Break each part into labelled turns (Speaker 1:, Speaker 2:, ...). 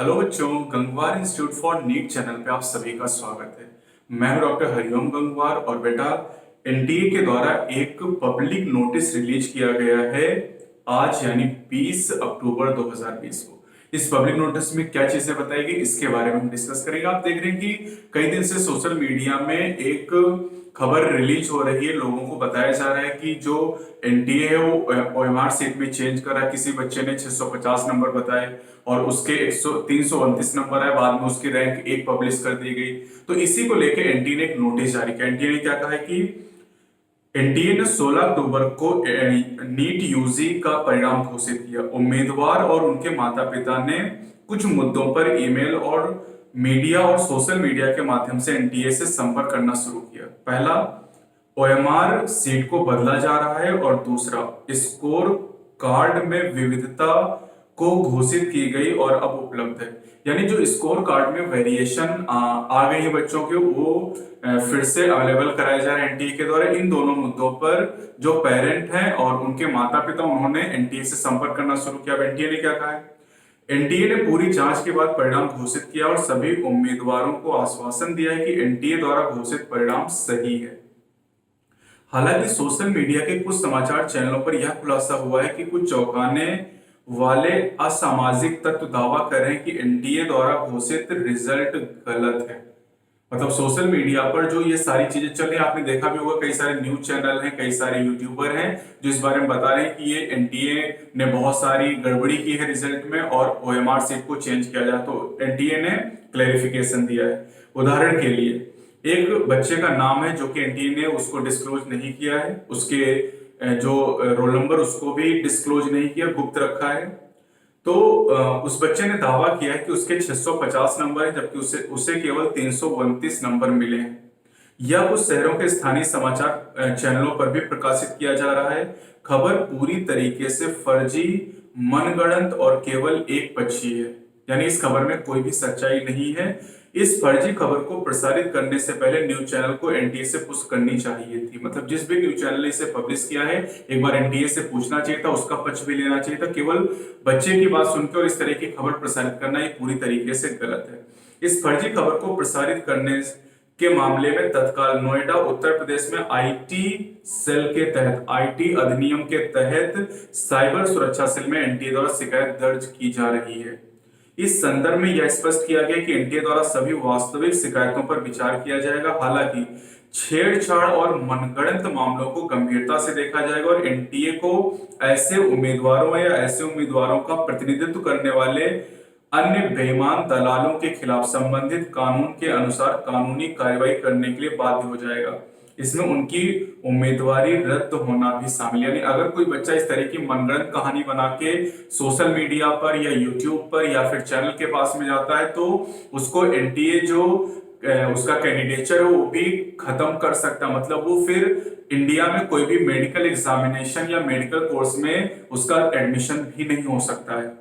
Speaker 1: Hello बच्चों, Gangwar institute for NEET channel पे आप सभी का स्वागत है। मैं हूं डॉक्टर हरिओम गंगवार और बेटा एनटीए के द्वारा एक पब्लिक नोटिस रिलीज किया गया है आज यानी 20 अक्टूबर 2020 को। इस पब्लिक नोटिस में क्या चीजें बताई गई इसके बारे में हम डिस्कस करेंगे। आप देख रहे हैं कि कई दिन से सोशल मीडिया में एक खबर रिलीज हो रही है, लोगों को बताया जा रहा है कि जो एनटीए है वो ओएमआर सीट में चेंज करा। किसी बच्चे ने 650 नंबर बताए और उसके 329 नंबर है, बाद में उसकी रैंक एक पब्लिश कर दी गई। तो इसी को लेकर एनटीए ने एक नोटिस जारी किया। एनटीए ने क्या कहा है कि एनटीए ने 16 अक्टूबर को नीट यूजी का परिणाम घोषित किया। उम्मीदवार और उनके माता पिता ने कुछ मुद्दों पर ईमेल और मीडिया और सोशल मीडिया के माध्यम से एनटीए से संपर्क करना शुरू किया। पहला, ओएमआर सीट को बदला जा रहा है और दूसरा, स्कोर कार्ड में विविधता को घोषित की गई और अब उपलब्ध है। यानी जो स्कोर कार्ड में वेरिएशन आ गई है बच्चों के, वो फिर से अवेलेबल कराया जा रहा है एनटीए के द्वारा। इन दोनों मुद्दों पर जो पेरेंट हैं और उनके माता पिता, उन्होंने एनटीए से संपर्क करना शुरू किया। अब एनटीए ने क्या कहा है? एनटीए ने पूरी जांच के बाद परिणाम घोषित किया और सभी उम्मीदवारों को आश्वासन दिया है कि एनटीए द्वारा घोषित परिणाम सही है। हालांकि सोशल मीडिया के कुछ समाचार चैनलों पर यह खुलासा हुआ है कि कुछ चौंकाने वाले असामाजिक तत्व दावा कर रहे हैं कि एनटीए द्वारा घोषित रिजल्ट गलत है। मतलब सोशल मीडिया पर जो ये सारी चीजें चल रही है, आपने देखा भी होगा, कई सारे न्यूज चैनल हैं, कई सारे यूट्यूबर हैं जो इस बारे में बता रहे हैं कि ये एनटीए ने बहुत सारी गड़बड़ी की है रिजल्ट में और ओएमआर सीट को चेंज किया जाए। तो एनटीए ने क्लैरिफिकेशन दिया है। उदाहरण के लिए एक बच्चे का नाम है जो कि एनटीए ने उसको डिस्क्लोज नहीं किया है, उसके जो रोल नंबर उसको भी डिस्क्लोज नहीं किया, गुप्त रखा है। तो उस बच्चे ने दावा किया है कि उसके 650 नंबर है, जबकि उसे केवल 329 नंबर मिले हैं। यह कुछ शहरों के स्थानीय समाचार चैनलों पर भी प्रकाशित किया जा रहा है। खबर पूरी तरीके से फर्जी, मनगढ़ंत और केवल एक पक्षी है। यानी इस खबर में कोई भी सच्चाई नहीं है। इस फर्जी खबर को प्रसारित करने से पहले न्यूज चैनल को एनटीए से पुष्टि करनी चाहिए थी। मतलब जिस भी न्यूज चैनल ने इसे पब्लिश किया है, एक बार एनटीए से पूछना चाहिए था, उसका पक्ष भी लेना चाहिए था। केवल बच्चे की बात सुनकर और इस तरह की खबर प्रसारित करना ये पूरी तरीके से गलत है। इस फर्जी खबर को प्रसारित करने के मामले में तत्काल नोएडा उत्तर प्रदेश में आईटी सेल के तहत, आईटी अधिनियम के तहत साइबर सुरक्षा सेल में एनटीए द्वारा शिकायत दर्ज की जा रही है। इस संदर्भ में यह स्पष्ट किया गया कि एनटीए द्वारा सभी वास्तविक शिकायतों पर विचार किया जाएगा। हालांकि छेड़छाड़ और मनगढ़ंत मामलों को गंभीरता से देखा जाएगा और एनटीए को ऐसे उम्मीदवारों या ऐसे उम्मीदवारों का प्रतिनिधित्व करने वाले अन्य बेईमान दलालों के खिलाफ संबंधित कानून के अनुसार कानूनी कार्रवाई करने के लिए बाध्य हो जाएगा। इसमें उनकी उम्मीदवारी रद्द होना भी शामिल। यानी अगर कोई बच्चा इस तरह की मनगढ़ंत कहानी बना के सोशल मीडिया पर या यूट्यूब पर या फिर चैनल के पास में जाता है, तो उसको एनटीए जो उसका कैंडिडेचर है वो भी खत्म कर सकता है। मतलब वो फिर इंडिया में कोई भी मेडिकल एग्जामिनेशन या मेडिकल कोर्स में उसका एडमिशन भी नहीं हो सकता है।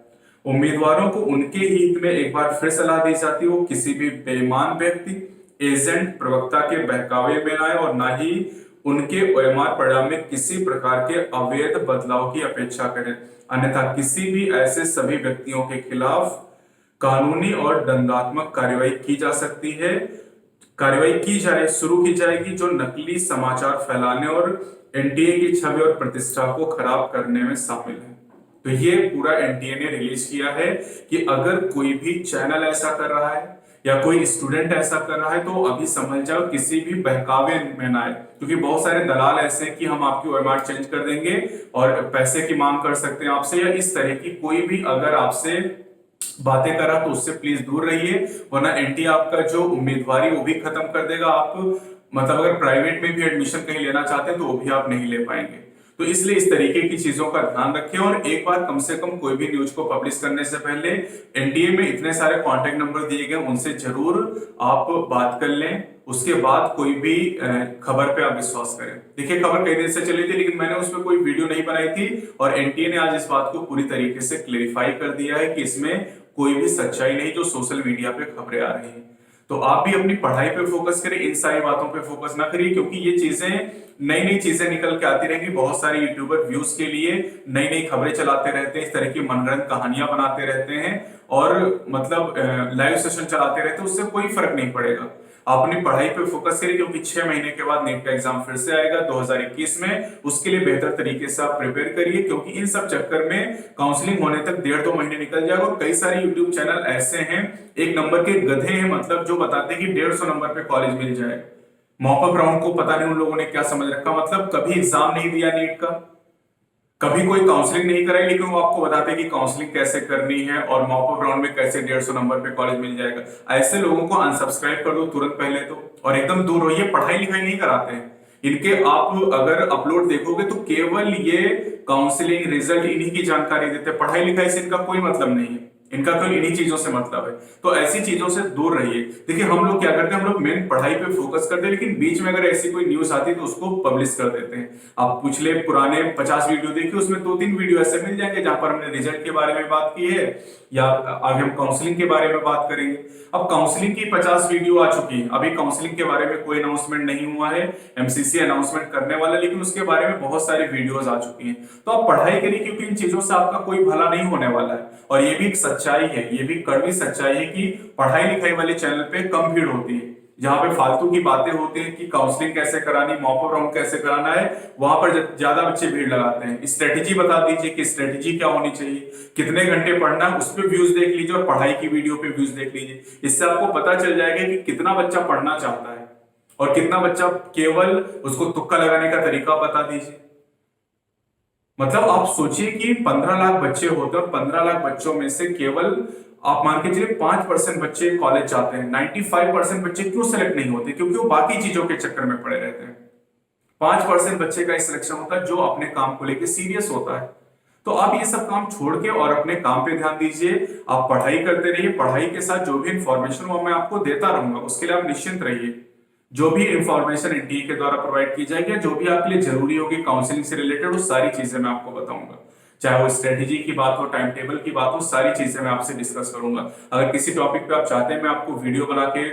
Speaker 1: उम्मीदवारों को उनके हित में एक बार फिर सलाह दी जाती है, वो किसी भी बेईमान व्यक्ति, एजेंट, प्रवक्ता के बहकावे में न आए और ना ही उनके ओएमआर परिणाम में किसी प्रकार के अवैध बदलाव की अपेक्षा करें। अन्यथा किसी भी ऐसे सभी व्यक्तियों के खिलाफ कानूनी और दंडात्मक कार्रवाई की जा सकती है, शुरू की जाएगी, जो नकली समाचार फैलाने और एनटीए की छवि और प्रतिष्ठा को खराब करने में शामिल है। तो ये पूरा एनटीए ने रिलीज किया है कि अगर कोई भी चैनल ऐसा कर रहा है या कोई स्टूडेंट ऐसा कर रहा है तो अभी समझ जाओ किसी भी बहकावे में ना आए, क्योंकि बहुत सारे दलाल ऐसे हैं कि हम आपकी ओएमआर चेंज कर देंगे और पैसे की मांग कर सकते हैं आपसे, या इस तरह की कोई भी अगर आपसे बातें करा तो उससे प्लीज दूर रहिए, वरना एनटीए आपका जो उम्मीदवारी वो भी खत्म कर देगा। आप मतलब अगर प्राइवेट में भी एडमिशन कहीं लेना चाहते हैं तो वो भी आप नहीं ले पाएंगे। तो इसलिए इस तरीके की चीजों का ध्यान रखें और एक बार कम से कम कोई भी न्यूज को पब्लिश करने से पहले एनटीए में इतने सारे कांटेक्ट नंबर दिए गए, उनसे जरूर आप बात कर लें, उसके बाद कोई भी खबर पे आप विश्वास करें। देखिए, खबर कई दिन से चली थी लेकिन मैंने उसमें कोई वीडियो नहीं बनाई थी और एनटीए ने आज इस बात को पूरी तरीके से क्लेरिफाई कर दिया है कि इसमें कोई भी सच्चाई नहीं जो सोशल मीडिया पे खबरें आ रही हैं। तो आप भी अपनी पढ़ाई पे फोकस करें, इन सारी बातों पे फोकस ना करिए, क्योंकि ये चीजें नई नई चीजें निकल के आती रहेंगी। बहुत सारे यूट्यूबर व्यूज के लिए नई नई खबरें चलाते रहते हैं, इस तरह की मनगढ़ंत कहानियां बनाते रहते हैं और मतलब लाइव सेशन चलाते रहते हैं, उससे कोई फर्क नहीं पड़ेगा। आप अपनी पढ़ाई पे फोकस करिए, क्योंकि 6 महीने के बाद नीट का एग्जाम फिर से आएगा 2021 में। उसके लिए बेहतर तरीके से आप प्रिपेयर करिए, क्योंकि इन सब चक्कर में काउंसलिंग होने तक 1.5-2 महीने निकल जाएगा। और कई सारे यूट्यूब चैनल ऐसे हैं, एक नंबर के गधे हैं, मतलब जो बताते हैं कि 150 नंबर पे कॉलेज मिल जाएगा। मॉपअप राउंड को पता नहीं उन लोगों ने क्या समझ रखा, मतलब कभी एग्जाम नहीं दिया नीट का, कभी कोई काउंसलिंग नहीं कराई, लेकिन वो आपको बताते हैं कि काउंसलिंग कैसे करनी है और मॉपअप राउंड में कैसे 150 नंबर पे कॉलेज मिल जाएगा। ऐसे लोगों को अनसब्सक्राइब कर दो तुरंत पहले तो, और एकदम दूर रहिए। पढ़ाई लिखाई नहीं कराते हैं इनके। आप अगर अपलोड देखोगे तो केवल ये काउंसलिंग रिजल्ट इन्हीं की जानकारी देते हैं, पढ़ाई लिखाई से इनका कोई मतलब नहीं है, इनका तो इन्हीं चीजों से मतलब है। तो ऐसी चीजों से दूर रहिए। देखिए हम लोग क्या करते हैं, हम लोग मेन पढ़ाई पे फोकस करते हैं, लेकिन बीच में अगर ऐसी कोई न्यूज आती है तो उसको पब्लिश कर देते हैं। आप पिछले पुराने 50 वीडियो देखिए, उसमें 2-3 वीडियो ऐसे मिल जाएंगे जहां पर हमने रिजल्ट के बारे में बात की है, या आगे हम काउंसलिंग के बारे में बात करेंगे। अब काउंसलिंग की 50 वीडियो आ चुकी है, अभी काउंसलिंग के बारे में कोई अनाउंसमेंट नहीं हुआ है, एमसीसी अनाउंसमेंट करने वाला, लेकिन उसके बारे में बहुत सारी वीडियोस आ चुकी हैं। तो आप पढ़ाई करिए, क्योंकि इन चीजों से आपका कोई भला नहीं होने वाला है। और ये भी एक सच्चाई है, ये भी कड़वी सच्चाई है कि पढ़ाई लिखाई वाले चैनल पे कम भीड़ होती है। जहां पे फालतू की बातें होती हैं कि काउंसलिंग कैसे करानी, मॉपअप राउंड कैसे कराना है, वहां पर ज्यादा बच्चे भीड़ लगाते हैं। स्ट्रेटेजी बता दीजिए कि स्ट्रेटेजी क्या होनी चाहिए, कितने घंटे पढ़ना है, उस पर व्यूज देख लीजिए और पढ़ाई की वीडियो पे व्यूज देख लीजिए। इससे आपको पता चल जाएगा कि कितना बच्चा पढ़ना चाहता है और कितना बच्चा केवल उसको तुक्का लगाने का तरीका बता दीजिए। मतलब आप सोचिए कि 15 लाख बच्चे होते हैं और 15 लाख बच्चों में से केवल आप मान के चलिए 5% बच्चे कॉलेज जाते हैं। 95% बच्चे क्यों सेलेक्ट नहीं होते? क्योंकि वो बाकी चीजों के चक्कर में पड़े रहते हैं। 5% बच्चे का सिलेक्शन होता है जो अपने काम को लेकर सीरियस होता है। तो आप ये सब काम छोड़ के और अपने काम पे ध्यान दीजिए। आप पढ़ाई करते रहिए, पढ़ाई के साथ जो भी इंफॉर्मेशन वो मैं आपको देता रहूंगा, उसके लिए आप निश्चिंत रहिए। जो भी इंफॉर्मेशन एनटीए के द्वारा प्रोवाइड की जाएगी, जो भी आपके लिए जरूरी होगी काउंसलिंग से रिलेटेड, वो सारी चीजें मैं आपको बताऊंगा। चाहे वो स्ट्रेटेजी की बात हो, टाइम टेबल की बात हो, सारी चीजें मैं आपसे डिस्कस करूंगा। अगर किसी टॉपिक पे आप चाहते हैं मैं आपको वीडियो बना के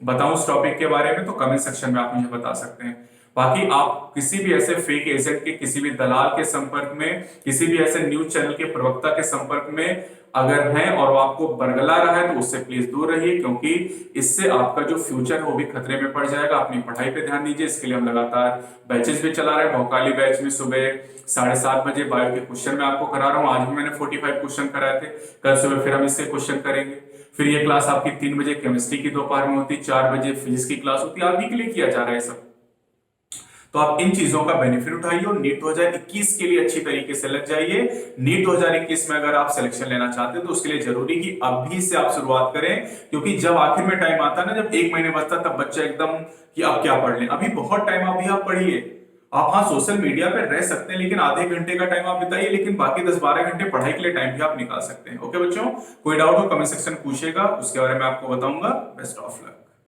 Speaker 1: बताऊं उस टॉपिक के बारे में, तो कमेंट सेक्शन में आप मुझे बता सकते हैं। बाकी आप किसी भी ऐसे फेक एजेंट के, किसी भी दलाल के संपर्क में, किसी भी ऐसे न्यूज चैनल के प्रवक्ता के संपर्क में अगर हैं और वो आपको बरगला रहा है, तो उससे प्लीज दूर रहिए, क्योंकि इससे आपका जो फ्यूचर है वो भी खतरे में पड़ जाएगा। अपनी पढ़ाई पे ध्यान दीजिए। इसके लिए हम लगातार बैचेस भी चला रहे हैं। भोकाली बैच में सुबह 7:30 बजे बायो के क्वेश्चन मैं आपको करा रहा हूँ। आज भी मैंने 45 क्वेश्चन कराए थे। कल सुबह फिर हम इससे क्वेश्चन करेंगे। फिर ये क्लास आपकी 3 बजे केमिस्ट्री की दोपहर में होती, 4 बजे फिजिक्स की क्लास होती है। आप ही के लिए किया जा रहा है सब। तो आप इन चीजों का बेनिफिट उठाइए और नीट 2021 के लिए अच्छी तरीके से लग जाइए। नीट 2021 में अगर आप सिलेक्शन लेना चाहते हैं तो उसके लिए जरूरी कि अभी से आप शुरुआत करें, क्योंकि जब आखिर में टाइम आता है ना, जब 1 महीने बचता, तब बच्चा एकदम कि अब क्या पढ़ लें। अभी बहुत टाइम, अभी आप पढ़िए। आप हाँ सोशल मीडिया पे रह सकते हैं, लेकिन आधे घंटे का टाइम आप बिताइए, लेकिन बाकी 10-12 घंटे पढ़ाई के लिए टाइम भी आप निकाल सकते हैं। ओके बच्चों, कोई डाउट हो कमेंट सेक्शन पूछिएगा, उसके बारे में आपको बताऊंगा। Best of luck.